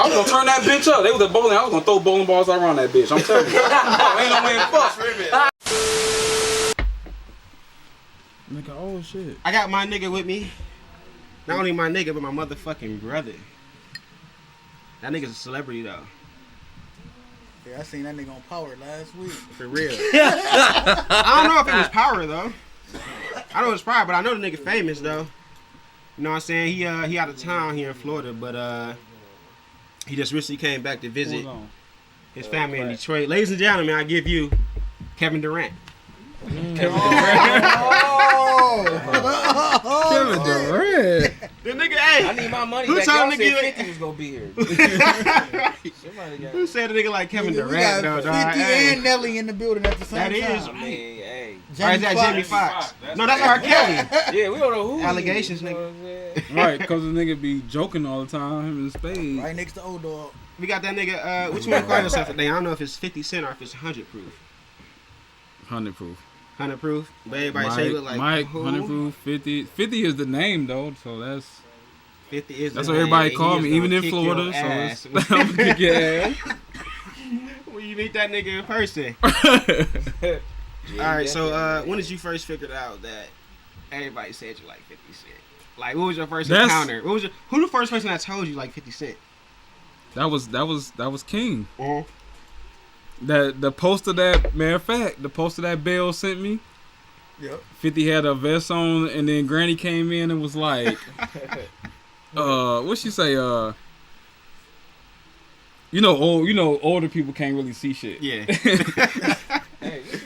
was gonna turn that bitch up. They was at bowling. I was gonna throw bowling balls around that bitch. I'm telling you. Ain't no way in fuck. Nigga, oh shit. I got my nigga with me. Not only my nigga, but my motherfucking brother. That nigga's a celebrity though. Yeah, I seen that nigga on Power last week. For real. I don't know if it was Power though. I know it's Power, but I know the nigga famous though. You know what I'm saying? He out of town here in Florida, but he just recently came back to visit his family in Detroit. Ladies and gentlemen, I give you Kevin Durant. Kevin Durant. Kevin Durant. The nigga, hey. I need my money Who back. told Y'all nigga said 50 was gonna be here. Who said a nigga like Kevin Nigga, Durant though? we got 50 and Nelly in the building at the same That time. is. I mean, hey. Or is that Jamie Foxx? No, that's R. Kelly. Yeah, we don't know who. Allegations, nigga. Right, because the nigga be joking all the time. Him and Spade. Right next to old dog. We got that nigga. Which one call yourself today? I don't know if it's 50 Cent or if it's 100 proof. 100 proof. 100 proof. But everybody say look like Mike, who? 100 proof, 50. 50 is the name though, so that's 50 is. that's the what everybody name. call He me, is even gonna in kick Florida. your So ass. it's I'm gonna kick your ass. When you meet that nigga in person. Yeah, Alright, so when did you first figure out that everybody said you like 50 Cent? Like, what was your first encounter? Who the first person that told you like 50 Cent? That was King. Mm-hmm. The poster that, matter of fact, the poster that Bell sent me. Yep. 50 had a vest on, and then Granny came in and was like, what'd she say? Older people can't really see shit. Yeah.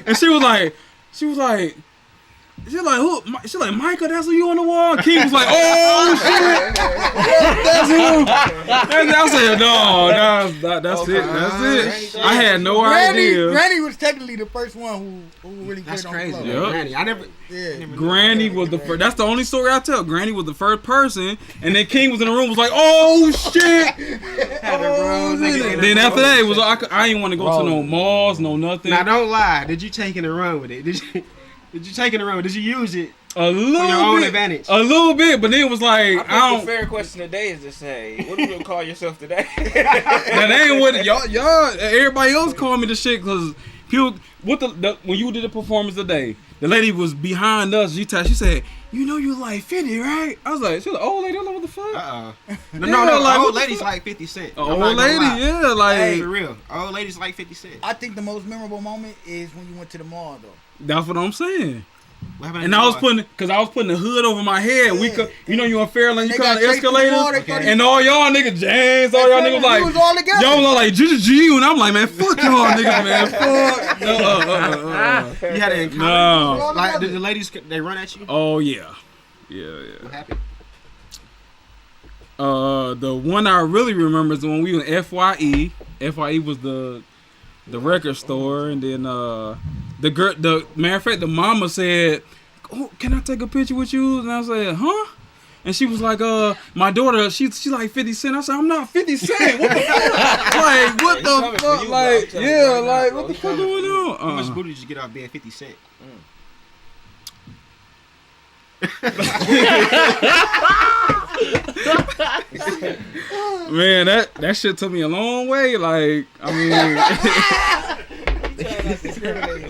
And she was like, who? She's like, Michael, that's who you on the wall. King was like, oh shit, that's him. I said, no, that's it. I had no idea. Granny was technically the first one who really put That's it on crazy. the floor. Yep. Granny, I never. Yeah. Granny was the first. That's the only story I tell. Granny was the first person, and then King was in the room. Was like, oh shit. Then after that, it was I didn't want to go to no malls, no nothing. Now don't lie. Did you take it and run with it? Did you take it and run with it? Did you use it a little for your own bit, advantage? a little bit, but then it was like I think the fair question today is to say, what do you call yourself today? That ain't what y'all. Everybody else called me the shit because people. When you did the performance today, the lady was behind us. She said, "You know you like 50, right?" I was like, "She's an old lady. I don't know what the fuck." No, like, old ladies like 50 Cent. Old lady, yeah, like Hey, for real. Old ladies like 50 Cent. I think the most memorable moment is when you went to the mall, though. that's what I'm saying. What happened And at I was the mall? putting the hood over my head. Yeah. We could, you know, on Fairland, you They come on got the chased through the escalator, mall, they thought and all y'all niggas, James, all y'all niggas like, we was all together. y'all was like, GGG, and I'm like, man, fuck y'all niggas, man, fuck. You had an encounter? No. Like, the ladies, they run at you? Oh yeah. What happened? The one I really remember is the one we were in FYE. FYE was the record store, and then the matter of fact, the mama said, "Oh, can I take a picture with you?" And I said, "Huh?" And she was like, my daughter, she like 50 Cent. I said, I'm not 50 Cent. What the fuck? Like, what the fuck? Like, yeah, like, what the fuck going on? How much booty did you get off being 50 Cent? Man, that shit took me a long way. Like, I mean,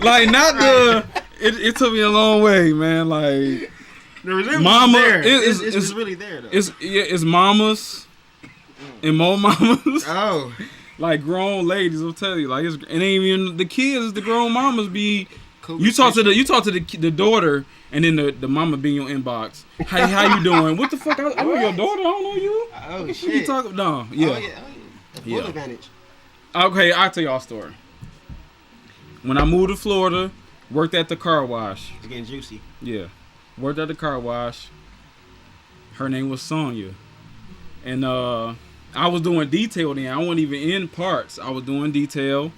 like, not the. It took me a long way, man. Like, the resemblance mama, is there. it's It's really there, though. It's mamas and more mamas. Oh. Like grown ladies, I'll tell you. Like, it ain't even the kids. The grown mamas be. Cool. You talk to the daughter, and then the mama be in your inbox. How you doing? What the fuck? I know your daughter. I don't know you. Oh, What shit. you talking? No, yeah. Oh, yeah. Full Yeah. advantage. Okay, I'll tell y'all a story. When I moved to Florida, worked at the car wash. It's getting juicy. Yeah, worked at the car wash. Her name was Sonya, and I was doing detail then. I wasn't even in parts. I was doing detail.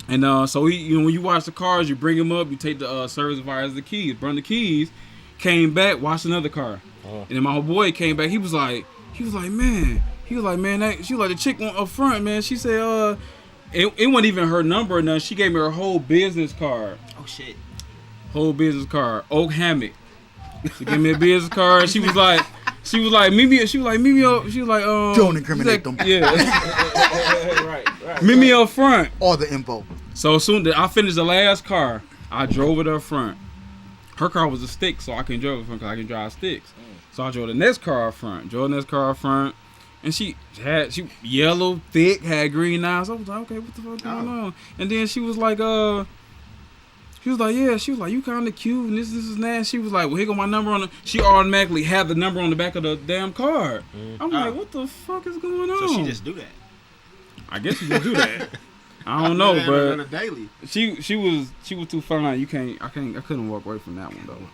And so when you wash the cars, you bring them up, you take the service advisor the keys, burn the keys, came back, washed another car. And then my whole boy came back. He was like, man, she was like, the chick up front, man. She said, it wasn't even her number or nothing. She gave me her whole business card. Oh, shit. Whole business card. Oak Hammock. She gave me a business card. She was like, She was like, meet me up. She was like, Don't incriminate them. Yeah. right. Meet me up front. All the info. So soon I finished the last car, I drove it up front. Her car was a stick, so I can drive it front because I can drive sticks. So I drove the next car up front. And she yellow, thick, had green eyes. I was like, okay, what the fuck going on? And then she was like, yeah. She was like, you kind of cute, and this is that. She was like, well, here go my number on the. She automatically had the number on the back of the damn card. I'm like, what the fuck is going on? So she just do that. I guess she just do that. I don't know, but on a daily. she was too fine. I couldn't walk away from that one though.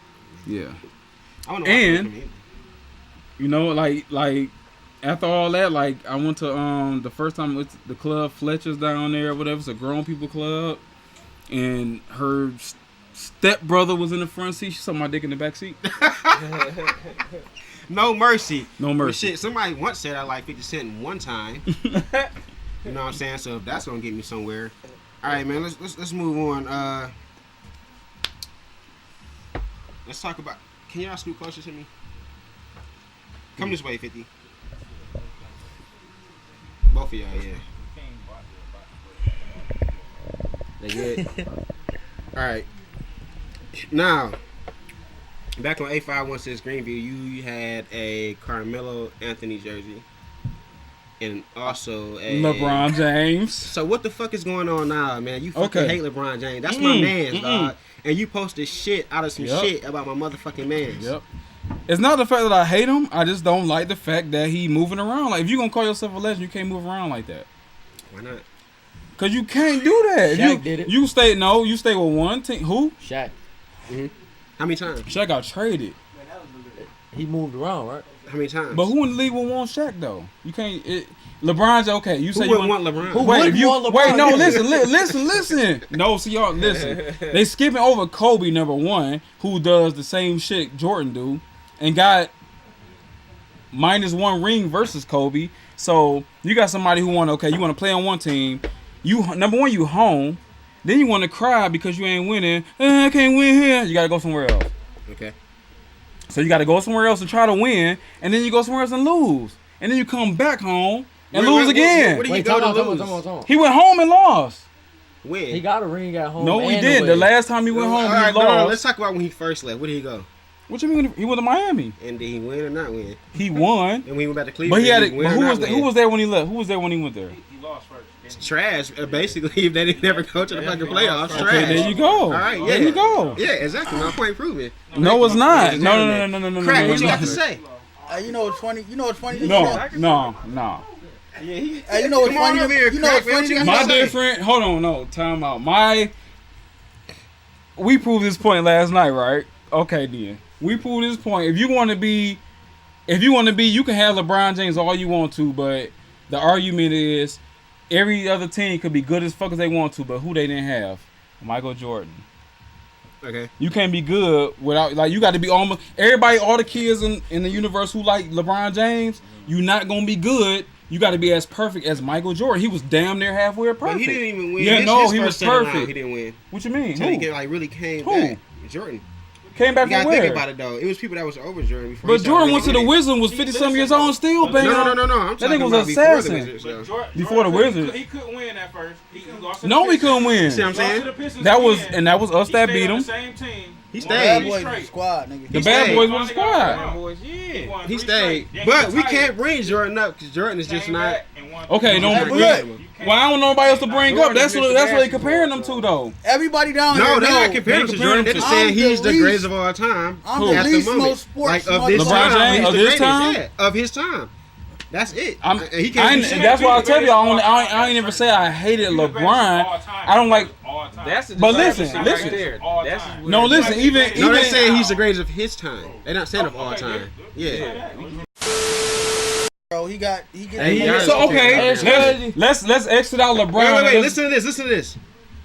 Yeah. I don't know And you know, like after all that, like I went to the first time with the club Fletcher's down there or whatever. It's a grown people club, and her stepbrother was in the front seat. She saw my dick in the back seat. No mercy. No mercy. But shit, somebody once said I like 50 Cent one time. You know what I'm saying? So if that's gonna get me somewhere. All right, man. Let's move on. Let's talk about. Can y'all scoot closer to me? Come this way, 50. Both of y'all, yeah. They good. All right. Now, back on 8516 Greenview, you had a Carmelo Anthony jersey. And also a LeBron James. So what the fuck is going on now, man? You fucking hate LeBron James. That's my man's, dog. And you posted shit out of some shit about my motherfucking man's. Yep. It's not the fact that I hate him. I just don't like the fact that he moving around. Like, if you gonna call yourself a legend, you can't move around like that. Why not? Cause you can't do that. Shaq did it. You stay with one team. Who? Shaq. Mm-hmm. How many times? Shaq got traded. He moved around, right? How many times? But who in the league would want Shaq though? You can't. LeBron's okay. You say who you would want LeBron? Who Wait, wouldn't if you want LeBron? wait, no, listen. No, see y'all, listen. They skipping over Kobe number one, who does the same shit Jordan do, and got -1 ring versus Kobe. So you got somebody who you want to play on one team. You number one, you home. Then you want to cry because you ain't winning. I can't win here. You got to go somewhere else. Okay. So you got to go somewhere else to try to win, and then you go somewhere else and lose, and then you come back home and lose again. Where do you Wait, go come to on, lose? come on. He went home and lost. When? He got a ring at home. No, he and didn't. away. The last time he went home, All he right, lost. no, let's talk about when he first left. Where did he go? What you mean? He went to Miami. And did he win or not win? He won. And when he went back to But Cleveland, he had did it. win But or not who win? was there when he left? Who was there when he went there? He lost first. It's trash, basically, if they didn't never go to the fucking playoffs. Okay, Trash. there you go. All right, yeah. There you go. Yeah, exactly. My point proven. No, it's not. No. Crack, what you got to say? You know what's funny? You know what's funny? No. You know what's Come on funny? over here, You know what's Crack, man, funny? what you My got to say? different. Hold on, no. Time out. We proved this point last night, right? Okay, then. We proved this point. If you want to be, you can have LeBron James all you want to, but the argument is every other team could be good as fuck as they want to, but who they didn't have? Michael Jordan. Okay. You can't be good without, like, you got to be almost everybody, all the kids in the universe who like LeBron James. You not gonna be good. You got to be as perfect as Michael Jordan. He was damn near halfway perfect. But he didn't even win. Yeah, His he first was set around, perfect. He didn't win. What you mean? Until Who? he really came Who? back. Jordan. Came back You from gotta think where? about it though. It was people that was over Jordan before. But he started Jordan really went to the winning. Wizards, was 50-some years old and still banging. No. I'm That talking nigga was about before the assassin. Wizards. So. Before the Wizards. He couldn't win at first. He lost to No, the he couldn't win. See what I'm saying? That was us that beat him. The same team. He Bad stayed. boys with the squad, nigga. The He bad stayed. boys with the squad. Boys, yeah. He stayed. But we can't bring Jordan up because Jordan is just not. Okay, Hey, but don't. look, Well, I don't know nobody else to bring up. That's what they comparing them to, though. everybody down No, here they're know not comparing him to They Jordan. They're comparing just him saying to- he's the I'm the greatest of all time. I'm Who? the At the least moment. most sports. Like of this LeBron time, James he's of the this greatest. time? Yeah, of his time. That's it. I'm, And he can't do shit. that's why I tell you, I ain't never say I hated LeBron. I don't like. That's the But listen, discrepancy listen. right there. That's No, listen. Even No, they're saying he's the greatest of his time. They're not saying of all time. Yeah. Bro, he Hey, he get got so okay. it. Let's exit out LeBron. Wait. Listen to this.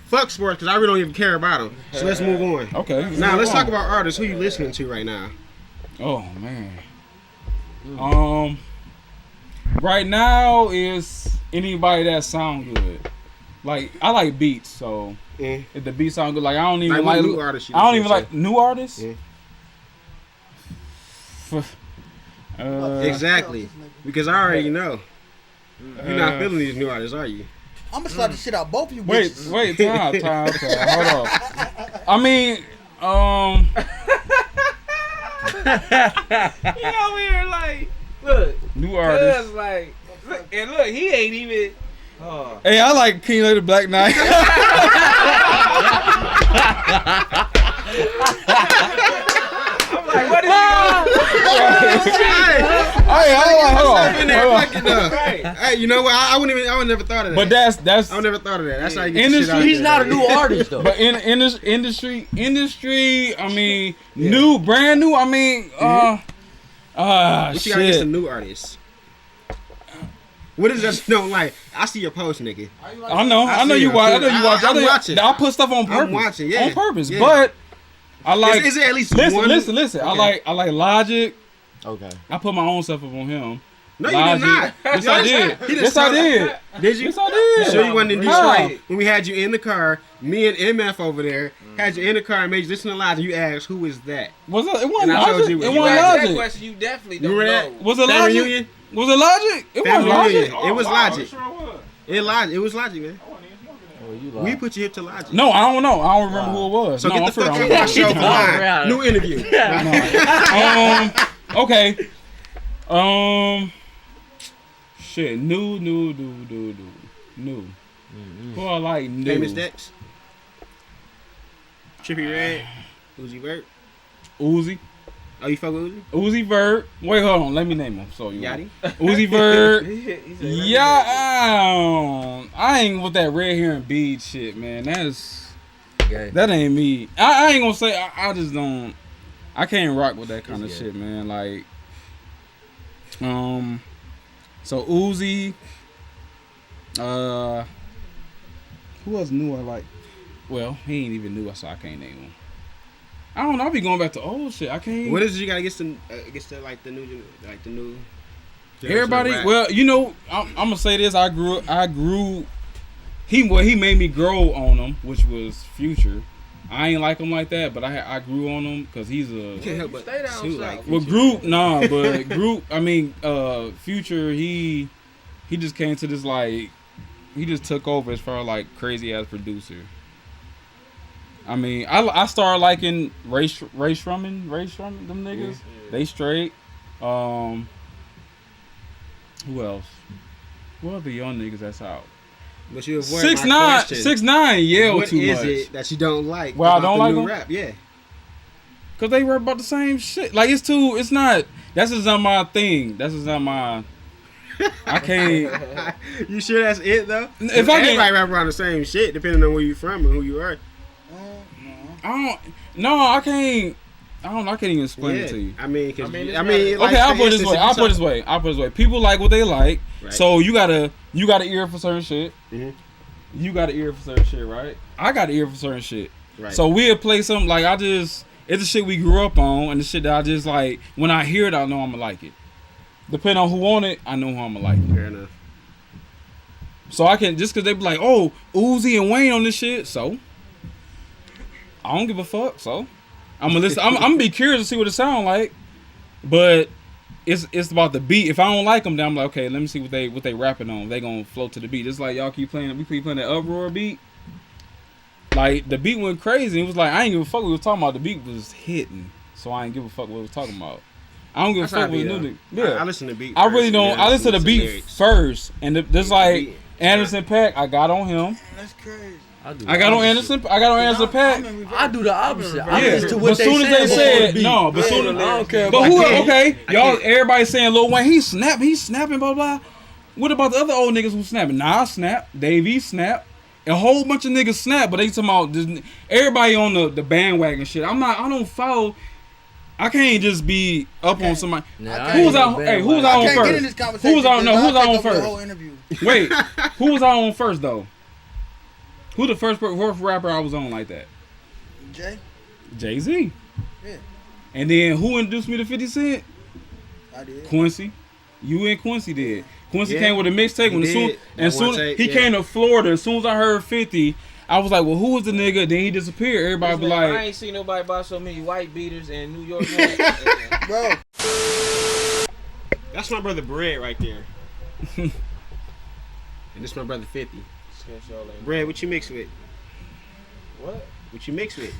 Fuck sports because I really don't even care about them. So let's move on. Okay. Now let's talk about artists. Who you listening to right now? Oh man. Right now is anybody that sound good. Like I like beats, so Yeah. if the beats sound good, like I don't even Like, what like new artists you I don't listen even to? like new artists. Yeah. Exactly. Because I already know. You're not feeling these new artists, are you? I'm gonna slap the shit out both of you Wait, bitches. time. Hold on. I mean, He over here like, look, new artists. like, look, he ain't even. Oh. Hey, I like King of the Black Knight. I'm like, what is he Hold on. Hey, you know what? I would never thought of that. But that's I would never thought of that. That's how you get Industry- the shit out He's there. not a new artist though. But in this industry, I mean, new, brand new. I mean, What you gotta get shit. some new artists? What is that? No, like I see your post, nigga. I know see you it. watch. I'm watching. I put stuff on purpose. I'm watching, yeah. On purpose, Yeah. but I like. Is there at least listen, one? listen. Okay. I like Logic. Okay. I put my own stuff up on him. No, you did not. Yes, I did. He just Yes, I told- did. Did you? Yes, I did. You sure you wasn't in How? Detroit when we had you in the car? Me and MF over there had you in the car and made you listen to Logic. You asked, "Who is that?" Was it? It wasn't And I told Logic. you It it You wasn't ask that Logic. question, you definitely You don't remember know. that? Was it Family Logic? Reunion? Was it Logic? It Family wasn't Logic. Reunion. It was Logic. Sure was. It was Logic, man. Oh, you We lied. put you hip to Logic. No, I don't know. I don't remember who it was. So no, get the I'm fuck sure out of our show for mine. Right. New interview. Okay. Shit. New. Who I like new? Famous Dex. Trippie Redd. Uzi Vert. Uzi. Oh, you fuck with Uzi? Uzi Vert. Wait, hold on. Let me name him. So you Yachty. Uzi Vert. He said, Yeah. I ain't with that red hair and bead shit, man. That ain't me. I ain't gonna say. I just don't. I can't rock with that kind of shit, man. Like, so Uzi. Who else new I like? Well, he ain't even new, so I can't name him. I don't know. I'll be going back to old shit. I can't. What is it you gotta get to like the new Everybody. rap? Well, you know, I'm gonna say this. I grew. He made me grow on him, which was Future. I ain't like him like that, but I grew on him because he's You a. can't help but Stay down shoot, south. like Well, Group, nah, but Group. I mean, Future. He just came to this like. He just took over as far like crazy ass producer. I mean, I started liking Ray Shrumman, them niggas. Yeah. They straight. Who else? What are the young niggas that's out? But you avoid 6ix9ine, my question. 6ix9ine yell What too is much. it that you don't like? Well, I about don't the like new them? rap. Yeah. Cause they rap about the same shit. Like it's not. That's just not my thing. That's just not my. I can't. You sure that's it though? If I Everybody can, rap around the same shit, depending on where you from and who you are. I don't. No, I can't. I can't even explain it to you. I mean, I mean, it's like, Okay, I'll for put it this instance, way. if I'll you put it this way. People like what they like. Right. So you got an ear for certain shit. Mhm. You got an ear for certain shit, right? I got an ear for certain shit. Right. So we'll play something like it's the shit we grew up on and the shit that I just like. When I hear it, I know I'm gonna like it. Depending on who on it, I know who I'm gonna like it. Fair enough. So I can just cause they be like, oh, Uzi and Wayne on this shit. So I don't give a fuck. So I'm gonna listen. I'm gonna be curious to see what it sound like. But it's about the beat. If I don't like them, then I'm like, okay, let me see what they rapping on. They gonna flow to the beat. It's like y'all keep playing. We keep playing that uproar beat. Like the beat went crazy. It was like I ain't give a fuck what we was talking about. The beat was hitting, so I ain't give a fuck what we was talking about. I don't give a That's how fuck I what be, we though. knew. Yeah, I listen to beat. I first, really and don't. then I listen to the beat lyrics. first, and there's like Beat. Anderson .Paak. I got on him. That's crazy. I got on Anderson. I got on Anderson .Paak. I do the opposite. I Yeah, listen to but what as soon as they said no, but Yeah, soon I don't care but about who? can't. Okay, I y'all. can't. Everybody saying Lil Wayne. He's snapping. Blah blah. What about the other old niggas who snapping? Nas snap. Dave E snap. A whole bunch of niggas snap, but they talking about this, everybody on the bandwagon shit. I don't follow. I can't just be up on somebody. Who was out? Hey, who was I out on can't get in this first? conversation. Who was out? No, because who was I'll out on take over the first? whole interview. Wait, who was out on first though? Who the first rapper I was on like that? Jay? Jay-Z. Yeah. And then who introduced me to 50 Cent? I did. Quincy. You and Quincy did. Quincy Yeah, came with a mixtape when he did. and That one soon tape, he yeah. came to Florida. As soon as I heard 50, I was like, well, who was the nigga? Then he disappeared. Everybody be I like, ain't seen nobody buy so many white beaters in New York. Bro. That's my brother Bread right there. And this my brother 50. Bread, what you mix with? What? What you mix with?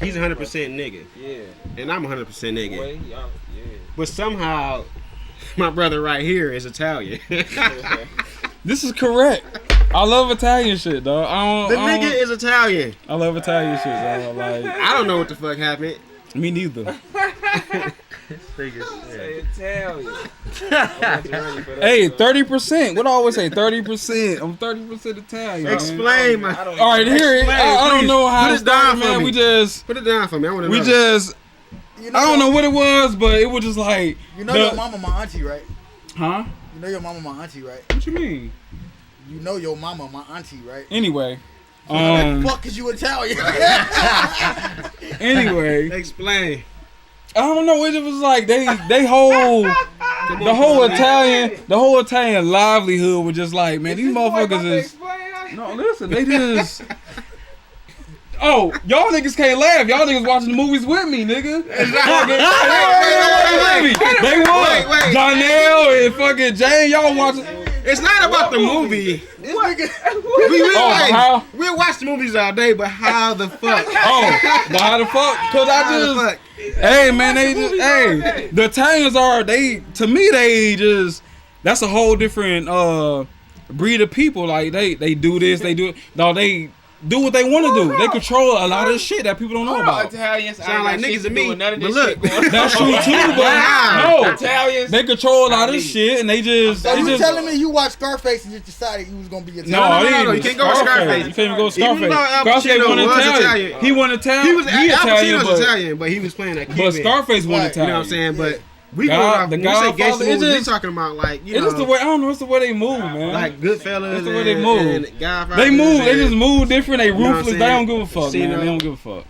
He's 100% nigga. Yeah. And I'm 100% nigga. Boy, yeah. But somehow, my brother right here is Italian. This is correct. I love Italian shit, dog. The nigga is Italian. I love Italian shit, dog. Like, I don't know what the fuck happened. me neither. Say Italian. Hey, 30%. What I always say, 30%. I'm 30% Italian. Explain man. my. All right, here. Explain, I don't please. know how Put to it down start, for man. me. We just, Put it down for me. I want to know. we just. You I don't know what it was, but it was just like. You know your mama, my auntie, right? Huh? You know your mama, my auntie, right? What you mean? You know your mama, my auntie, right? Anyway. Fuck is you Italian? Anyway. Explain. I don't know. It was like they hold the whole Italian livelihood was just like, man, these motherfuckers is. No, listen, they just. Oh, y'all niggas can't laugh. Y'all niggas watching the movies with me, nigga. They was. Wait. Janelle and fucking Jane, y'all watching. It's not about the movie. We watch the movies all day, but how the fuck? Oh, but how the fuck? Cause How the fuck? Hey man, they just the Italians are to me they just that's a whole different breed of people. Like they do this, they do it. No, they do what they want to do. They control a lot of shit that people don't know about. Italians Sound like niggas to me. None of But this look, shit going That's on. true too, but no, Italians. they control a lot of shit and they just. So They you just telling me you watched Scarface and just decided you was gonna be Italian? no, No, he no, didn't. you can't go with Scarface. You can't even go with Even Scarface. though Al Scarface Pacino wasn't was Italian. Italian. He wasn't Italian. He was Italian, Al Pacino's but, Italian, but he was playing that Cuban. but Scarface wasn't You Italian. know what I'm saying? But we God- go off. the When we say Godfather, gangster it movies, we just- talking about like you It's know, just the way I don't know. It's the way they move, man. like Goodfellas. That's the way they move. And Godfather They move. They and- just move different. They know what I'm ruthless. They saying? don't give a fuck, man. Casino. They don't give a fuck.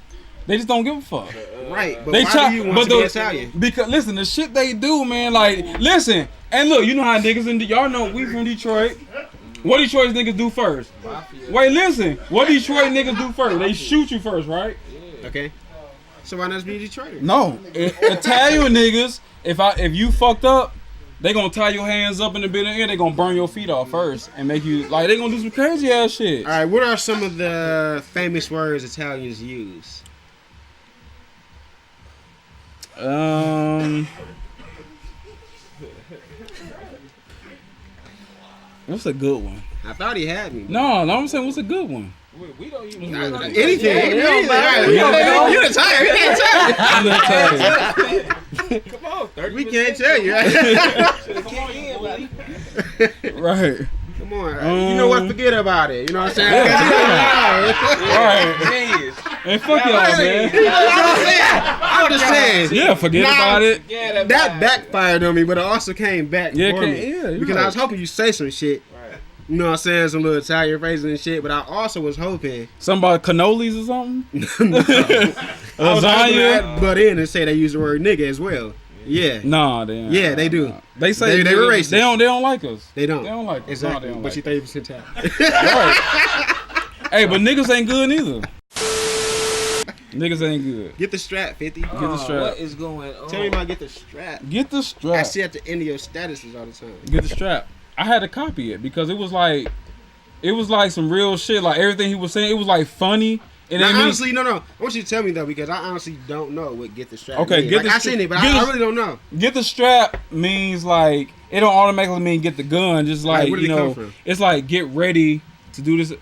They just don't give a fuck. Right, but They why try, do you want but to be the Italian? because listen, the shit they do, man. Like, listen, and look, you know how niggas in y'all know we from Detroit. What Detroit niggas do first? Wait, listen. What Detroit niggas do first? They shoot you first, right? Okay, so why not just be Detroit? No, Italian niggas. If you fucked up, they gonna tie your hands up in the bit of air. They gonna burn your feet off first and make you like they gonna do some crazy ass shit. All right, what are some of the famous words Italians use? What's a good one? I thought he had me. No, I'm saying what's a good one? We don't use Anything. Yeah, Anything. man. You're Italian. We can't tell you. I'm gonna tell you. Come on, 30%. We can't tell you. Right. Come on. You know what? Forget about it. You know what I'm saying? Right. Genius. And fuck y'all, man. I'm just saying. Yeah, forget about it. Yeah, That backfired on me, but it also came back Yeah, for me. you're Because right. I was hoping you say some shit. Right. You know what I'm saying? Some little Italian phrases and shit. But I also was hoping. Somebody cannolis or something? I was hoping Lasagna? to butt in and say they use the word nigga as well. Yeah. Nah, they Yeah, they do. They say They were racist. They don't like us. They don't. They don't like us. Exactly. No, they don't But you like 30% Italian. Right. Hey, but niggas ain't good neither. Niggas ain't good. Get the strap, 50. Get the strap. What is going on? Tell me about get the strap. Get the I strap. see at the end of your statuses all the time. Get the strap. I had to copy it because it was like some real shit. Like everything he was saying, it was like funny. And Now, it means, honestly, no. I want you to tell me though because I honestly don't know what get the strap. Okay, means. get like, the I stra- seen it, but get I the- really don't know. get the strap means like it don't automatically mean get the gun. Just like where did you it come know, from? it's like get ready to do this.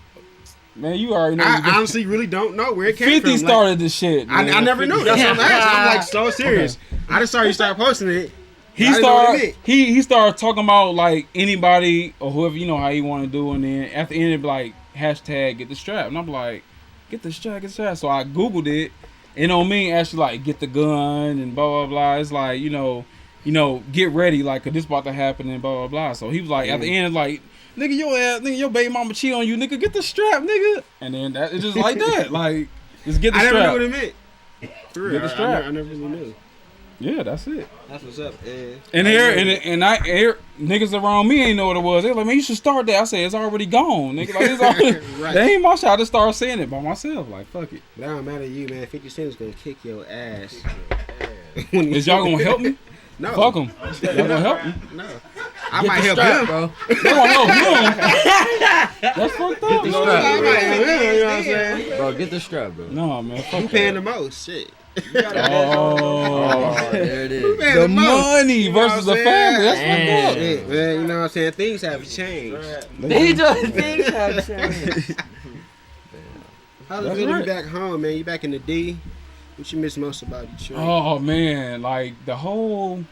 Man, you already know. I honestly really don't know where it came 50 from. started this shit. Like, Man. I never knew. That's what I'm asking. I'm like so serious. I just saw you start posting it. He I didn't know what it started. meant. He started talking about like anybody or whoever you know how you want to do, and then at the end it be like hashtag get the strap, and I'm like get the strap, get the strap. So I googled it, and on me actually like get the gun and blah blah blah. It's like you know get ready like 'cause this about to happen and blah blah blah. So he was like at the end like. Nigga, your ass, nigga, your baby mama cheat on you, nigga. Get the strap, nigga. And then that it's just like that, like just get the I strap. never knew what it meant. For real, Get the strap. I never really knew. Yeah, that's it. That's what's up. And niggas around me ain't know what it was. They like, man, you should start that. I said, it's already gone, nigga. Like, it's already, Right. That ain't my shot. I just started saying it by myself. Like, fuck it. That don't matter to you, man. 50 Cent is gonna kick your ass. Is y'all gonna help me? No. Fuck him. Y'all gonna help me? No. I might help him, bro. They gonna help him. That's fucked up. the I strap, might help him, you know what I'm saying? Bro, get the strap, bro. No, man. Fuck Who that. paying the most? Shit. Oh. There it Who is. paying The the most? money You know versus what the I'm family. That's saying? fucked up. Shit, man. You know what I'm saying? Things have changed. These are things have changed. How's it That's feel to right. be back home, man? You back in the D? What you miss most about Detroit? Oh man, like the whole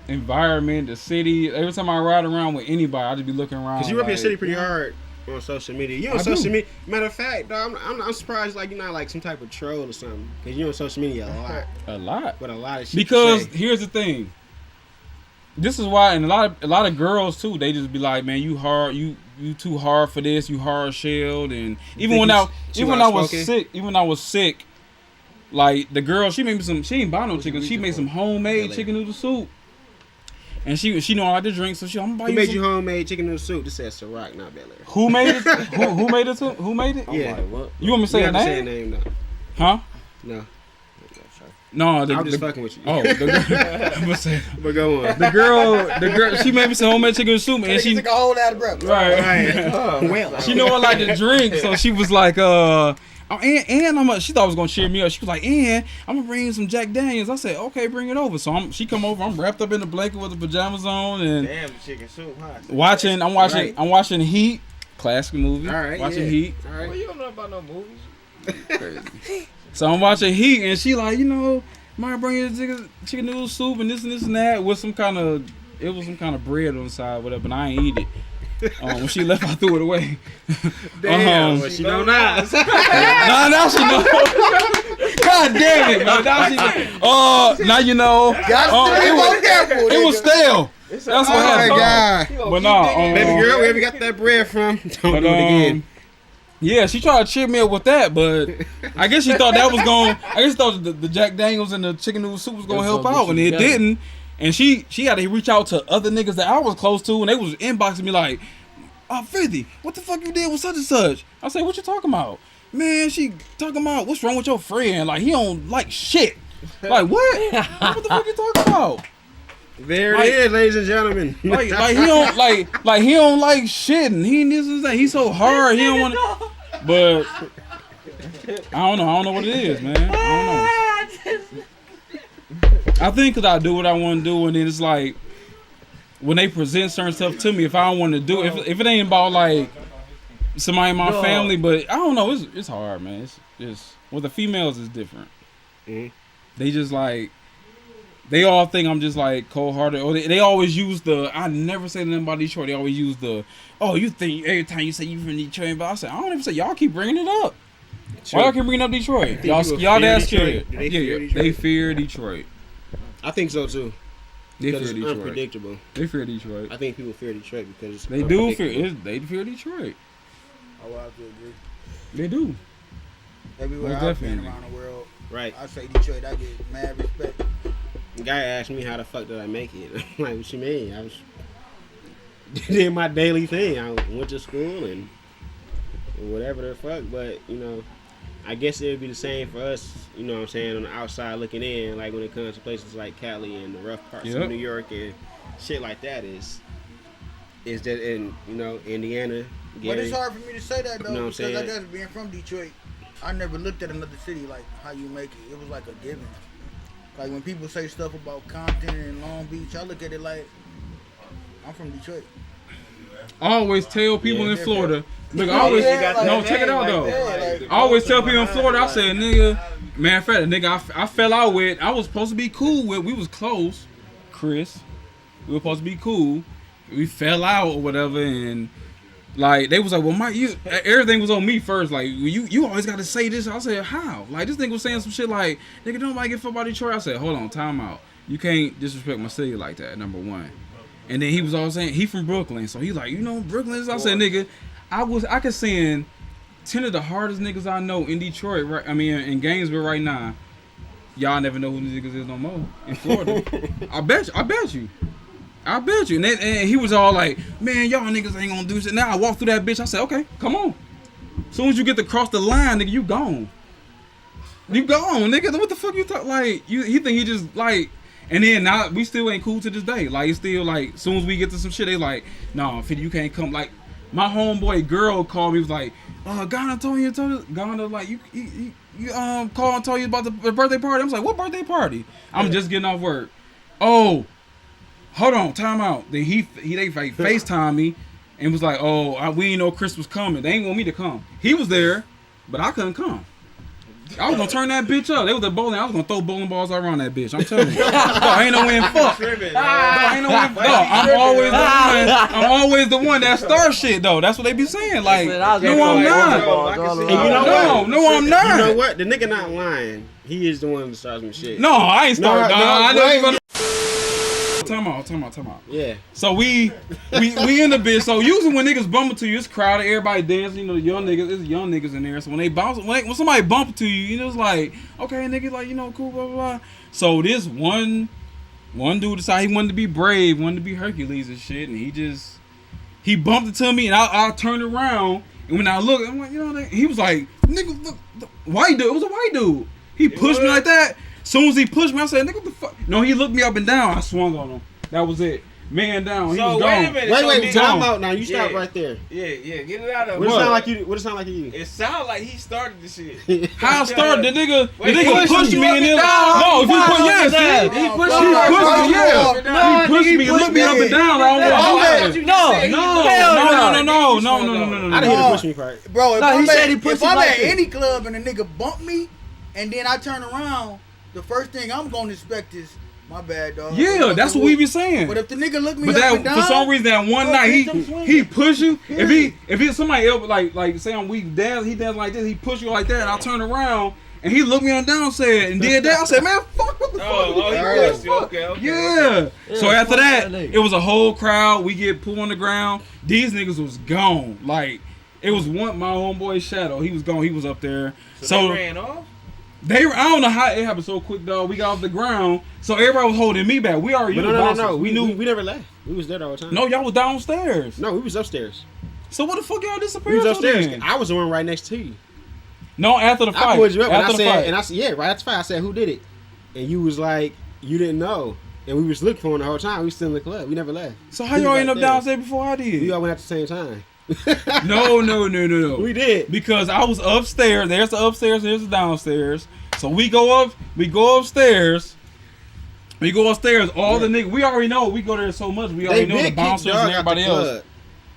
environment, the city. Every time I ride around with anybody, I just be looking around. Cause you rep your like, city pretty hard on social media. You on I social do. media? Matter of fact, dog, I'm surprised like you're not like some type of troll or something. Cause you on social media a lot. with a lot of shit. Because to say. here's the thing. This is why, and a lot of girls too. They just be like, man, you hard, you too hard for this. You hard shelled, and even when I was sick, like the girl, she made me some. She ain't buy no chicken. She made some homemade chicken noodle soup, and she know I like to drink, so I'm gonna buy Who you made some. you homemade chicken noodle soup? This says Ciroc, not Bel Air. Who made it? Who made it? Who made it? I'm Yeah. like, what? You want me to say You a have to say a name? name though. Huh? No, No, I'm just fucking with you. Oh, I'm gonna say But go on. the girl. She made me some homemade chicken soup, and she took a whole lot of breath. right. Well, She know I like to drink, so she was like, she thought I was gonna cheer me up. She was like, I'm gonna bring you some Jack Daniels. I said, okay, bring it over. So she come over. I'm wrapped up in the blanket with the pajamas on and Damn, the chicken soup, huh? I'm watching Heat, classic movie. all right. Watching yeah. Heat. All Well, right. you don't know about no movies. So I'm watching Heat, and she like, might bring you chicken noodle soup and this and that with some kind of bread on the side, whatever. And I ain't eat it. When she left, I threw it away. Damn, well, she know now. Nah, now she know. God damn it, man. Now she know. Now you know. It was stale. That's what Oh my happened. god. But no, Baby girl, wherever you got that bread from, don't but, do it again. yeah, she tried to cheer me up with that, but I guess she thought that was going. I guess she thought the Jack Daniels and the chicken noodle soup was going to help gonna out, get and you it together. didn't. And she had to reach out to other niggas that I was close to, and they was inboxing me like, 50, what the fuck you did with such and such? I said, what you talking about? Man, she talking about what's wrong with your friend? Like, he don't like shit. Like, what? What the fuck you talking about? There Like- it is, ladies and gentlemen. Like he don't like he don't like shit, and he this and that. He's so hard. He don't want to. But I don't know what it is, man. I don't know. I think because I do what I want to do, and then it's like when they present certain stuff to me, if I don't want to do it, if it ain't about like somebody in my family, but I don't know, it's hard, man. It's with the females is different. Mhm. They just like they all think I'm just like cold hearted, or they always use I never say nothing about Detroit. They always use you think every time you say you from Detroit, but I say I don't ever say y'all keep bringing it up. Why y'all keep bringing up Detroit? Y'all people that fear scared. Detroit? Do they fear Detroit? They fear Detroit. I think so too. They Because fear it's Detroit. unpredictable. They fear Detroit. I think people fear Detroit because it's They do unpredictable. fear. They fear Detroit. I will have to agree. They do. Everywhere Most I've been definitely. around the world, Right. I say Detroit, I get mad respect. The guy asked me how the fuck did I make it. I'm like, what you mean? I was did my daily thing. I went to school and whatever the fuck. But I guess it would be the same for us. You know what I'm saying, on the outside looking in. Like when it comes to places like Cali and the rough parts Yep. of New York and shit like that is that in Indiana. But Gary, it's hard for me to say that though, You know what I'm because I saying? guess being from Detroit, I never looked at another city like how you make it. It was like a given. Like when people say stuff about Compton and Long Beach, I look at it like I'm from Detroit. I always tell people in Florida. Look, I Yeah, always yeah, like no that check it out name though. like that, like- I always tell people in Florida. I say, nigga, man, a nigga, I fell out with. I was supposed to be cool with. We was close, Chris. We were supposed to be cool. We fell out or whatever, and like they was like, well, Mike, everything was on me first. Like you always got to say this. I said, how? Like this nigga was saying some shit like, nigga, don't nobody get fucked by Detroit. I said, hold on, time out. You can't disrespect my city like that. Number one. And then he was always saying he from Brooklyn, so he like, Brooklyn is. I said, nigga, I could send 10 of the hardest niggas I know in Detroit, right? I mean, in Gainesville right now, y'all never know who these niggas is no more in Florida. I bet you. And he was all like, man, y'all niggas ain't gonna do shit. Now I walked through that bitch. I said, okay, come on. As soon as you get to cross the line, nigga, you gone. You gone, nigga. What the fuck you talk? Like, he think he just like. And then now we still ain't cool to this day. Like, it's still like, as soon as we get to some shit, they like, nah, 50, you can't come. Like, my homeboy girl called me, was like, Ghana told you, Ghana, like, you called and told you about the birthday party. I was like, what birthday party? I'm just getting off work. Oh, hold on, time out. Then they like FaceTime me and was like, we ain't know Chris was coming. They ain't want me to come. He was there, but I couldn't come. I was gonna turn that bitch up. They was at bowling. I was gonna throw bowling balls all around that bitch. I'm telling you. No, ain't no way in fuck. No, ain't no way in fuck. No, I'm always the one that starts shit though. That's what they be saying. Like, no, I'm not. No, I'm not. You know what? The nigga not lying. He is the one that starts some shit. No, I ain't starting. I know. Time out. Yeah. So we in the bitch. So usually when niggas bump into you, it's crowded, everybody dancing. You know, the young niggas, it's young niggas in there. So when they bounce, when somebody bump into you, you know, it's like, okay, nigga, like, you know, cool, blah blah blah. So this one dude decided he wanted to be brave, wanted to be Hercules and shit, and he bumped into me, and I turned around, and when I looked, I'm like, you know, he was like, nigga, look, white dude. It was a white dude. He pushed me like that. Soon as he pushed me, I said, nigga, what the fuck? No, he looked me up and down. I swung on him. That was it. Man down. He was gone. Wait a minute. Wait, time out now. You stop right there. Yeah, get it out of What it sound like you? What it sound like to you? It sound like he started the shit. How I started? The nigga pushed me and then no, he pushed me and looked me up and down. No. I didn't hear the push me part. Bro, if he said he pushed if I'm like at this. any club and a nigga bump me, and then I turn around, the first thing I'm gonna expect is, my bad, dog. Yeah, that's what we be saying. But if the nigga look me But up that and down, for some reason that one night he push you. If he somebody else like say on we dance, he dance like this, he push you like that, and I turn around and he looked me on down and did that. I said, man, fuck, what the fuck? He pushed you. Okay. Yeah. So after that, it was a whole crowd. We get put on the ground. These niggas was gone. Like, it was my homeboy Shadow. He was gone. He was up there. So they ran off? I don't know how it happened so quick, though. We got off the ground, so everybody was holding me back. We already No. We knew we never left. We was there the whole time. No, y'all was downstairs. No, we was upstairs. So what the fuck y'all disappeared? We was upstairs. Then? I was the one right next to you. No, after the fight. I pulled you up after and I said, yeah, right after the fight. I said, who did it? And you was like, you didn't know. And we was looking for him the whole time. We was still in the club. We never left. So how y'all end up downstairs before I did? We all went at the same time. No. We did. Because I was upstairs. There's the upstairs. There's the downstairs. So we go upstairs. All the niggas. We already know. We go there so much. We already know the bouncers and everybody else.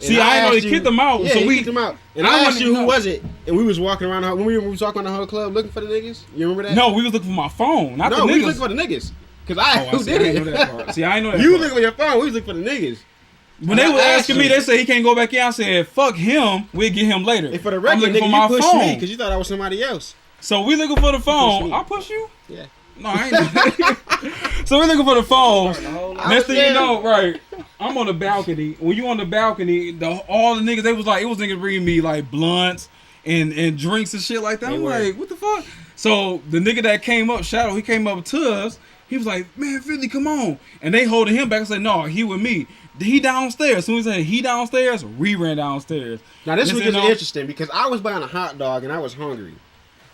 See, I ain't know they kicked them out. Yeah, so we kicked them out. And I asked you who was it, and we was walking around. When we was walking around the whole club looking for the niggas. You remember that? No, we was looking for my phone. Not the niggas. We was looking for the niggas. Cause who did it? I know that part. See, I ain't know that. You part. looking for your phone. We was looking for the niggas. When they were asking me, they said he can't go back in. I said, fuck him. We'll get him later. And for the record, nigga, you pushed me because you thought I was somebody else. So we looking for the phone. I push you? Yeah. No, I ain't. So we looking for the phone. Next thing you know, right? I'm on the balcony. When you on the balcony, all the niggas, they was like, it was niggas bringing me like blunts and drinks and shit like that. I'm like, what the fuck? So the nigga that came up, Shadow, he came up to us. He was like, man, Philly, come on. And they holding him back and said, no, he with me. He downstairs. As soon as he said he downstairs, we ran downstairs. Now this was interesting because I was buying a hot dog and I was hungry.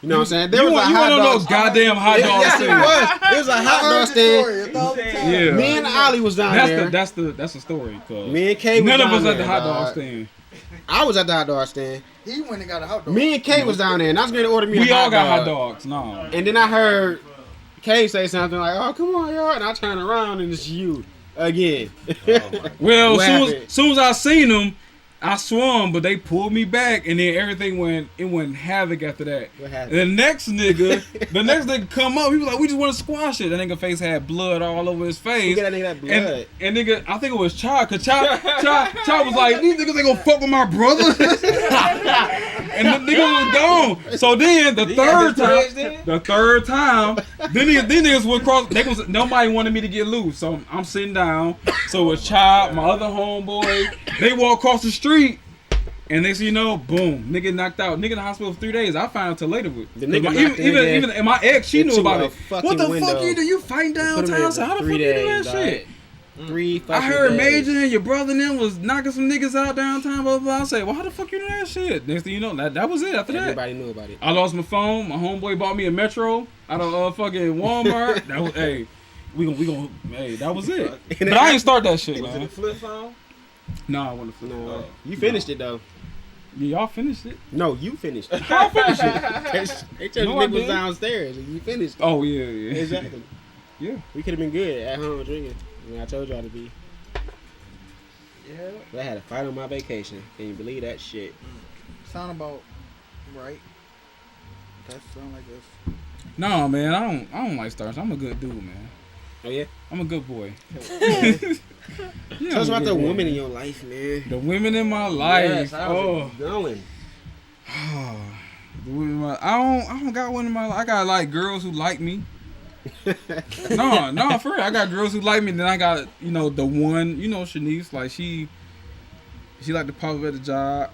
You know what I'm saying? There was a hot dog. Goddamn hot dog stand. It was a hot dog stand. Yeah. Me and Ali was down there. That's the story. Me and Kay was none down of us there, at the hot dog stand. I was at the hot dog stand. He went and got a hot dog. Me and Kay was down there, and I was going to order me a hot dog. We all got hot dogs. No. And then I heard Kay say something like, "Oh, come on, y'all," and I turn around and it's you again. Well, soon as I seen them, I swung, but they pulled me back, and then everything went havoc after that. What happened? And the next nigga come up, he was like, "We just want to squash it." That nigga face had blood all over his face. Look at that nigga, that blood. And nigga, I think it was Cha, cause Cha was like, "These niggas ain't gonna fuck with my brother." And the nigga was gone. So then the third time, then these niggas would cross. Nobody wanted me to get loose, so I'm sitting down. So it was Cha, my other homeboy. They walk across the street. And next thing you know, boom, nigga knocked out. Nigga in the hospital for 3 days. I found out till later. The nigga My- knocked even and my ex, she knew into about a it. fucking What the window. fuck you do? You fighting Put him in downtown? for So how the fuck 3 you do days, that shit? 3 fucking I heard days. Major and your brother and them was knocking some niggas out downtown. Blah blah. Blah. I say, well, how the fuck you do that shit? Next thing you know, that was it. After that, Everybody knew about it. I lost my phone. My homeboy bought me a Metro out of fucking Walmart. That was, hey, we gonna, hey, that was it. But I ain't start that shit, Was it a man. flip phone? No, I wasn't flip. No, you finished it though. Yeah, y'all finished it. No, you finished it. How I finished it? They told No, you I nigga was didn't. downstairs and you finished it. Oh yeah, yeah. Exactly. Yeah. We could have been good at home drinking. I mean, I told y'all to be. Yeah. But I had a fight on my vacation. Can you believe that shit? Sound about right. That sound like us. No, man, I don't like stars. I'm a good dude, man. Oh yeah. I'm a good boy. Yeah, Tell us I'm a about good the boy. women in your life, man. The women in my life. Yes, how's Oh. it going? The women in my, I don't got one in my life. I got like girls who like me. No, for real. I got girls who like me. Then I got, the one, Shanice. Like she like to pop up at the job.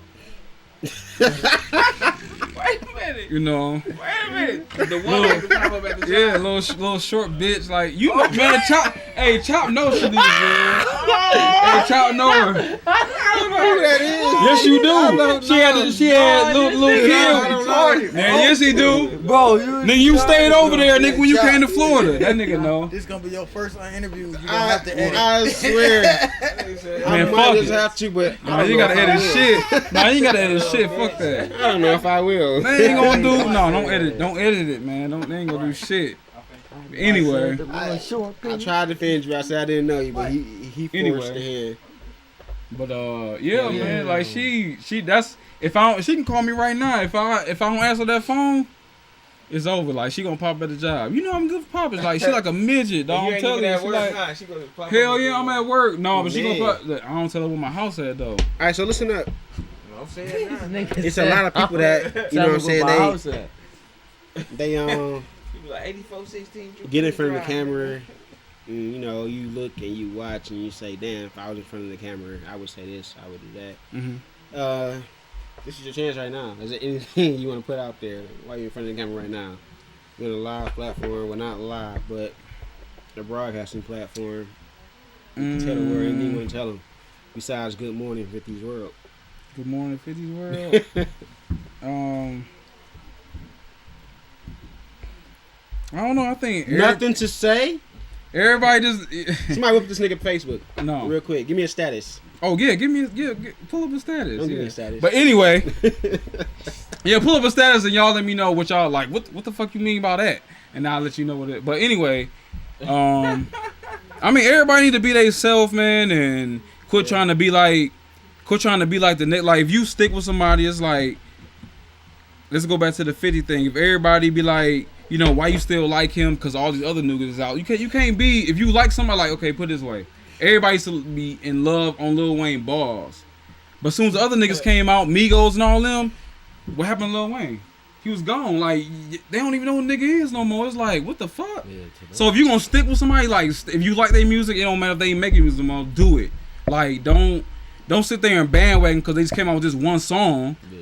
Wait a minute. You know. Wait a minute. The one that can pop up at the Yeah, job. little short bitch. Like man, Chop. Hey, Chop knows Shanice, man. Hey, Chop know her. I don't know who that is. Yes, you don't do. She had little I kid. don't know. Man, yes, he do. Bro, Nigga, you stayed over there, nigga, when you came to Florida. That nigga know. This gonna be your first interview. You don't have to edit. I swear. I Man, might fuck just it. have to, but Nah, I don't you know gotta if I edit will. shit. Nah, you gotta edit shit. Fuck that. I don't know if I will. They ain't gonna do. No, don't edit. Don't edit it, man. They ain't gonna do shit. Anyway, I tried to finish you. I said I didn't know you, but he forced the hand. but yeah, man. Like she that's she can call me right now. If I don't answer that phone, it's over. Like she gonna pop at the job. You know I'm good for popping. Like she like a midget, dog. I'm telling you. She like, She gonna pop hell up yeah, I'm at work. No, but she Man. gonna pop. I don't tell her where my house at though. All right, so listen up. I'm saying now. It's a lot of people that you know what I'm saying. They People like 8416. get in front of the camera. And, you look and you watch and you say, "Damn, if I was in front of the camera, I would say this, I would do that." Mm-hmm. This is your chance right now. Is there anything you want to put out there while you're in front of the camera right now? You're on a live platform, well, not live, but the broadcasting platform. You can tell the world anything you want to tell them. Besides, good morning, 50's World. Good morning, 50's World. I don't know. I think Nothing to say? everybody just Somebody whip this nigga Facebook no. real quick. Give me a status. Oh yeah, pull up a status. Don't give Yeah. me a status. But anyway, yeah, pull up a status and y'all let me know what y'all like. What the fuck you mean by that? And I'll let you know what it. But anyway, I mean everybody need to be they self, man, and quit trying to be like the next. Like if you stick with somebody, it's like let's go back to the 50 thing. If everybody be like, why you still like him? Because all these other niggas is out. You can't be if you like somebody. Like okay, put it this way. Everybody used to be in love on Lil Wayne balls. But as soon as the other niggas came out, Migos and all them, what happened to Lil Wayne? He was gone. Like, they don't even know who nigga is no more. It's like, what the fuck? So if you gonna stick with somebody, like, if you like their music, it don't matter if they ain't making music no more, do it. Like, don't sit there and bandwagon because they just came out with this one song. Yeah.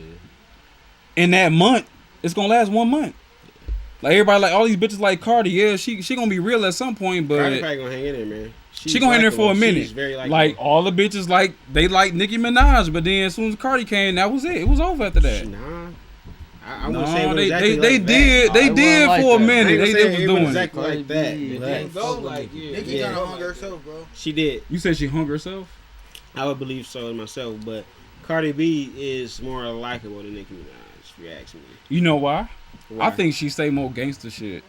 In that month, it's gonna last 1 month. Like, everybody, like, all these bitches like Cardi, yeah, she gonna be real at some point, but... Cardi probably gonna hang in there, man. She gonna hang there for a minute. She's very likable. Like all the bitches they like Nicki Minaj, but then as soon as Cardi came, that was it. It was over after that. Nah. I wouldn't No, say it was they exactly they like did that. they it did wasn't like for a that. minute. I ain't They gonna say was it doing it. exactly like that. It but Didn't go like Nicki Yeah. kinda hung herself, bro. she did. You said she hung herself? I would believe so myself, but Cardi B is more likable than Nicki Minaj, if you ask me. You know why? Why? I think she say more gangster shit.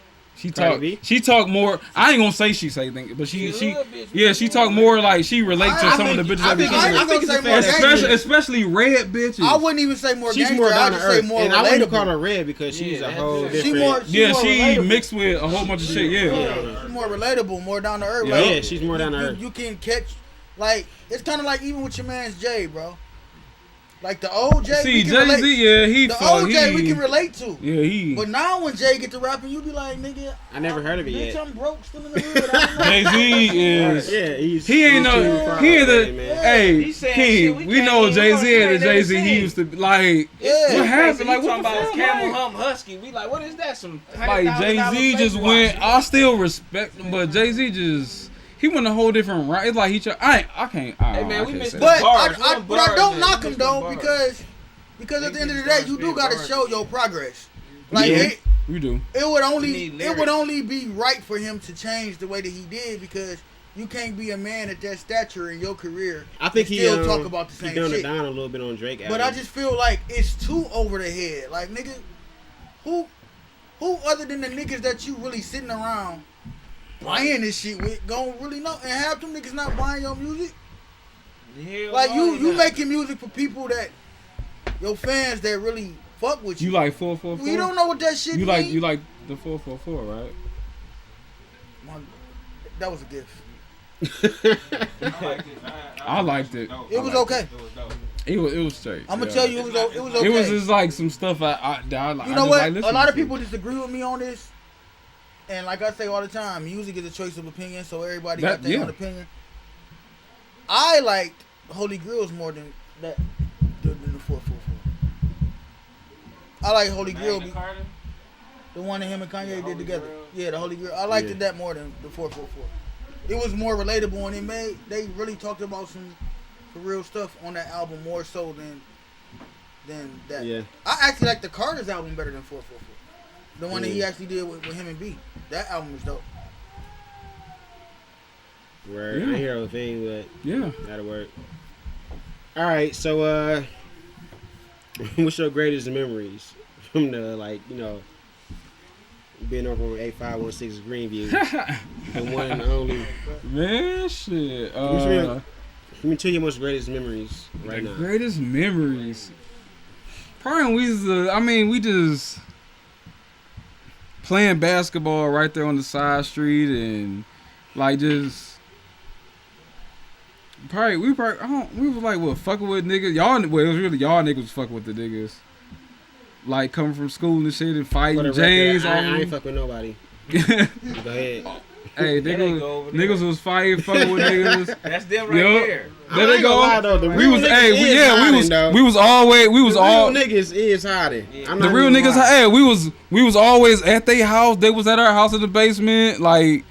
Cardi B? She talk more. I ain't gonna say she say things, but she she talk more like she relates to some of the bitches that be I talking. think it's more gangster. Especially red bitches. I wouldn't even say more She's gangster. more I down would to just say earth, more and I wouldn't call relatable. her red because she's Yeah, a whole that's it. different. Yeah, more she relatable. mixed with a whole bunch of shit. Yeah. She's more relatable, more down to earth. Yeah. Like, Yeah, she's more down to earth. You can catch, like, it's kind of like even with your man's Jay, bro. Like the old Jay, See, we can Jay relate. Z, yeah, he The fuck, old Jay, we he, can relate to. yeah, he. But now when Jay get to rapping, you be like, nigga, I never heard of it bitch, yet. I'm broke, still in the hood. I don't know. Jay Z is. Yeah, He ain't no. He ain't the. man. Hey, He saying King, shit we we can't know even Jay Z know, and we the ain't Jay Z. never He seen. used to be like. Yeah. What happened? Like Like what what the the fuck? fuck? Camel Like, Hump Husky. We like, what is that? Some like Jay Z just went. I still respect him, but Jay Z just. He went a whole different route. It's like he. I can't. Hey, man, I we can't missed say the that. But bars, but I don't bars, knock man. him though Bars. because at the end of the Niggas day, you do start gotta spitting show your progress. Like Yeah. it, We do. it would You only need it would lyrics. only be right for him to change the way that he did because you can't be a man at that stature in your career. I think and he still talk about the he same dumbed it shit. down a little bit on Drake. But I just feel like it's too over the head. Like nigga, who other than the niggas that you really sitting around buying this shit with gon' really know and have them niggas not buying your music? Hell Like no, you nah. making music for people that your fans that really fuck with you. You like 444? We don't know what that shit You mean. like the 444, right? That was a gift. I liked it. It was okay. It was straight. I'm gonna yeah. tell you, it was okay. It was just like some stuff I like. You I know just what? like A listening lot of to. people disagree with me on this, and like I say all the time, music is a choice of opinion. So everybody That- got their yeah. own opinion. I liked Holy Grails more than that than the 444. I like Holy Grail, the one that him and Kanye did together. Yeah, the Holy Grail. I liked it that more than the 444. It was more relatable, and they really talked about some for real stuff on that album more so than that. Yeah. I actually like the Carter's album better than 444. The one that he actually did with him and B. That album was dope. Word. Yeah. I hear a thing, but Yeah. that'll work. All right, so what's your greatest memories from the being over on 8516 Greenview, the one and only? Man, shit. Let me tell you your most greatest memories right the now. greatest memories. Probably we just playing basketball right there on the side street and like just. We was like what fucking with niggas. It was really y'all niggas was fucking with the niggas. Like coming from school and shit and For fighting the James. record, I ain't fuck with nobody. Go ahead. Hey, That ain't go over there. niggas was fighting, fucking with niggas. That's them right Yup. there. There they ain't gonna lie, though, go. the We real was, niggas hey, is we hiding, was though. we was always we was The all real niggas is hiding. Yeah. I'm the not real gonna niggas. lie. Hey, we was always at their house. They was at our house in the basement. Like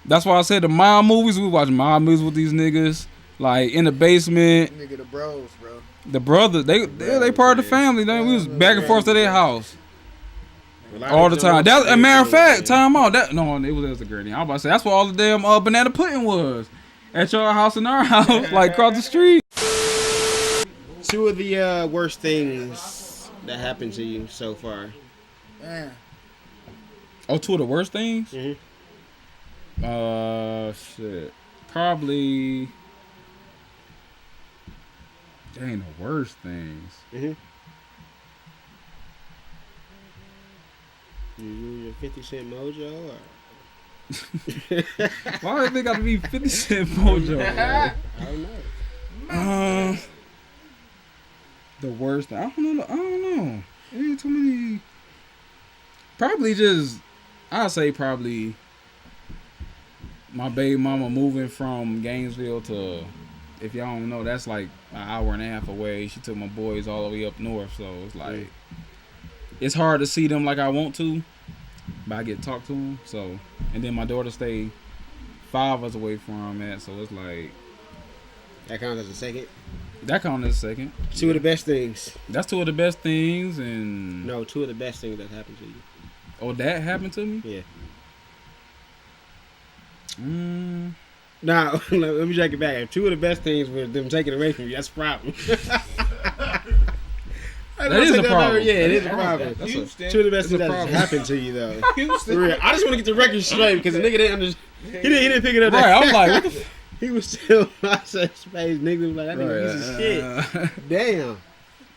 that's why I said the mob movies. We watch mob movies with these niggas. Like in the basement. Nigga, the bros, bro. The brothers, they part of the family. Then we was back and forth to their house A lot all of the time. Jones That a matter of is, fact, man. time out. That no, it was a granny. I was about to say that's what all the damn banana pudding was at your house and our house, like across the street. Two of the worst things that happened to you so far. Man. Oh, two of the worst things. Mhm. Shit. Probably. Dang, the worst things. Mm-hmm. You use your 50 Cent mojo or? Why do they gotta be 50 Cent mojo? I don't know. The worst thing. I don't know. There ain't too many. Probably just. I'd say probably. My baby mama moving from Gainesville to. If y'all don't know, that's like an hour and a half away. She took my boys all the way up north, so it's like. It's hard to see them like I want to, but I get to talk to them. So, and then my daughter stay 5 hours away from where I'm at, so it's like That counts as a second. that counts as a second. Two of the best things. That's two of the best things, and No, two of the best things that happened to you. oh, that happened to me. Yeah. Nah, let me take it back. If two of the best things were them taking away from you, that's a problem. That is a problem. Yeah, it is a problem. That's Houston. Two of the best That's things a that problem. happened to you, though. Houston. For real. I just want to get the record straight because the nigga didn't understand. He didn't pick it up. right. I was like, what the He was still on safe space. Nigga was like, that nigga piece of shit. Damn.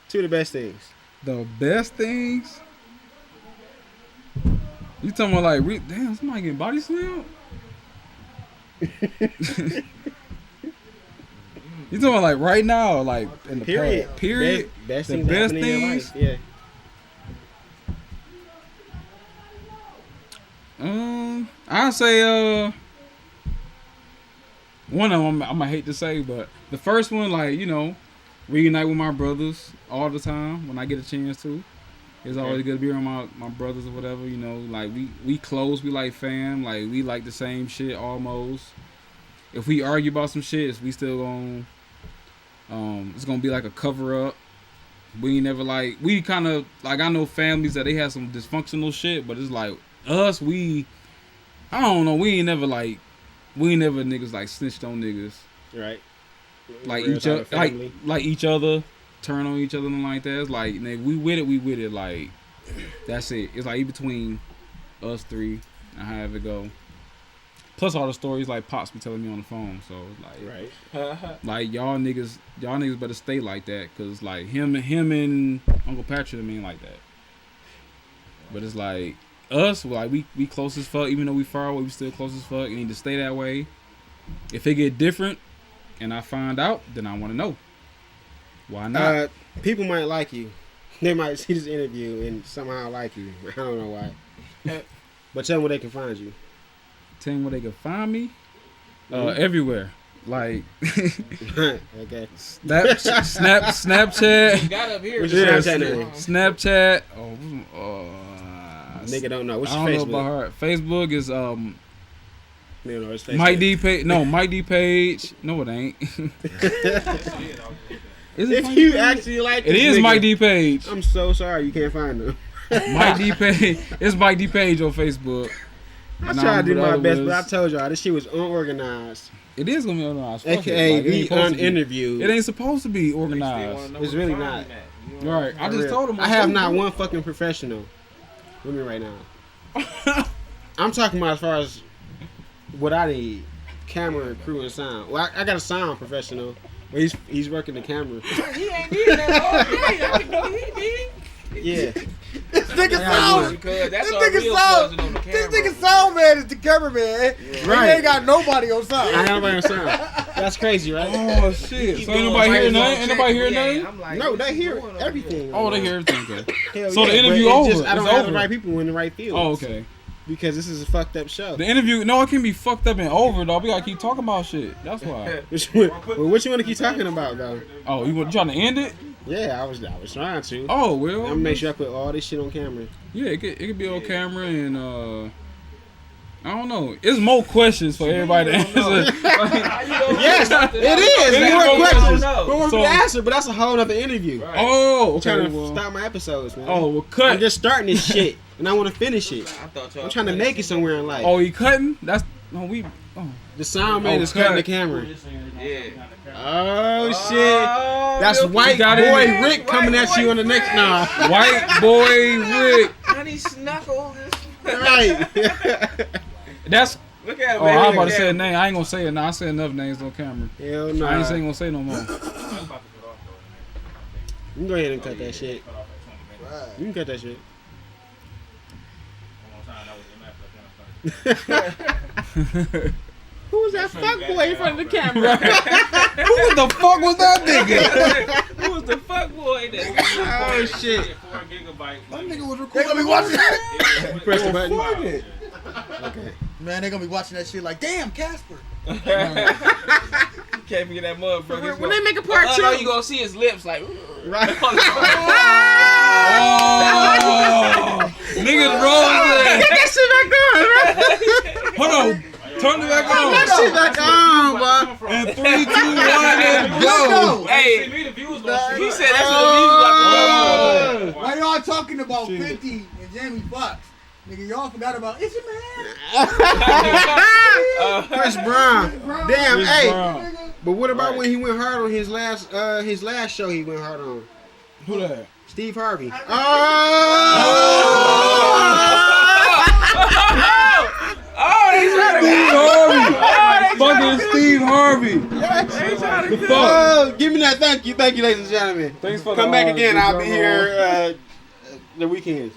Two of the best things. The best things. You talking about like, damn, somebody getting body slammed? You talking about like right now, or like in the Period. past? Period. Best The things best happening in your things? life. Yeah. I'd say one of them I might hate to say, but the first one, like, you know, reunite with my brothers all the time when I get a chance to. It's always good to be around my brothers or whatever, you know. Like we close, we like fam, like we like the same shit almost. If we argue about some shit, we still gonna it's gonna be like a cover up. We ain't never like we kind of like I know families that they have some dysfunctional shit, but it's like us I don't know, we ain't never niggas like snitched on niggas. Right. Like Real each type other, of family. like each other, turn on each other and like that. It's like nigga, we with it. Like that's it. It's like between us three and however it go. Plus all the stories like Pops be telling me on the phone. So like, Right. like y'all niggas better stay like that, cause like him and Uncle Patrick ain't like that. But it's like us, like we close as fuck. Even though we far away, we still close as fuck. You need to stay that way. If it get different, and I find out, then I want to know. Why not? People might like you. They might see this interview and somehow like you. I don't know why. But tell them where they can find you. Tell them where they can find me. Everywhere. Like Okay. Snapchat. You got up here. What's your Yeah, Snapchat name? Snapchat. Nigga don't know. What's I your don't know Facebook? about her. Facebook is You know, it's Facebook. Mike D page. No, Mike D page. No, it ain't. Is it If Mike you D? actually like It this is nigga, Mike D page. I'm so sorry you can't find him. Mike D page. It's Mike D page on Facebook. I Nah, tried to do but my other best, was- but I told y'all this shit was unorganized. It is gonna be organized. Fuck AKA it. Like, it the ain't supposed to be- uninterviewed. It ain't supposed to be organized. It's really not. Right. I just told him. I have not one fucking professional with me right now. I'm talking about as far as what I need. Camera, crew, and sound. Well, I got a sound professional. But he's working the camera. He ain't did that all day. I didn't know he did. Yeah. This nigga sound. Because that's This our nigga real sound. cousin on the This camera. nigga sound man is the cameraman. He Right. ain't got nobody on sound. I have nobody on sound. That's crazy, right? Oh shit! Keep So doing anybody hear right nothing? on Anybody check. hear We ain't- nothing? I'm like, No, what they you hear doing over everything. Oh, they hear everything. Okay. Hell So the yeah, interview but over. I don't It's have over. the right people in the right field. Oh, okay. Because this is a fucked up show. The interview, no, it can be fucked up and over, though. We gotta keep talking about shit. That's why. What you want to keep talking about, though? Oh, you trying to end it? Yeah, I was trying to. Oh, I'm well. gonna make sure I put all this shit on camera. Yeah, it could be on camera and I don't know. It's more questions for everybody to answer. Yes, it is. It is More more questions. questions. But we're So- gonna answer, but that's a whole other interview. Oh, I'm trying okay. to Well, start my episodes, man. oh, well, I'm cut. just starting this shit, and I want to finish it. I thought y'all I'm trying to make it somewhere in life. Oh, you cutting? That's no, we. Oh, The sound man Oh, is cutting cut. the camera. Yeah. Oh shit! That's white got boy it. Rick coming at you on the next. Nah, white boy Rick. Honey Snuckles. right. That's. Look at him. Oh, man. I was about to Look say a at him. name. I ain't gonna say it now. I said enough names on camera. Hell no. I ain't gonna say no more. You can go ahead and cut that shit. You can cut that shit. Who was that fuckboy in front of the camera? Who the fuck was that nigga? Who was the fuck boy that? Oh shit! That nigga was recording. They gonna be watching that. Press the button. Fuck it. Okay. Man, they gonna be watching that shit like, damn, Casper. You can't forget that motherfucker. When they make a part two, all you gonna see his lips like. right? Oh, niggas rolling. Get that shit back on, right? Hold on. Turn it back on. That shit back on, bro. And 3, 2, 1, and go. Hey, he said that's what the views like to go. Why y'all talking about 50 and Jamie Foxx? Nigga, y'all forgot about it's your man. Chris Brown. Damn, Chris hey. Brown. But what about when he went hard on his last show? He went hard on Who that? Steve Harvey. Fucking Steve Harvey. The fuck? Oh, give me that. Thank you, ladies and gentlemen. Thanks for Come the back again. good I'll be job. here the weekends.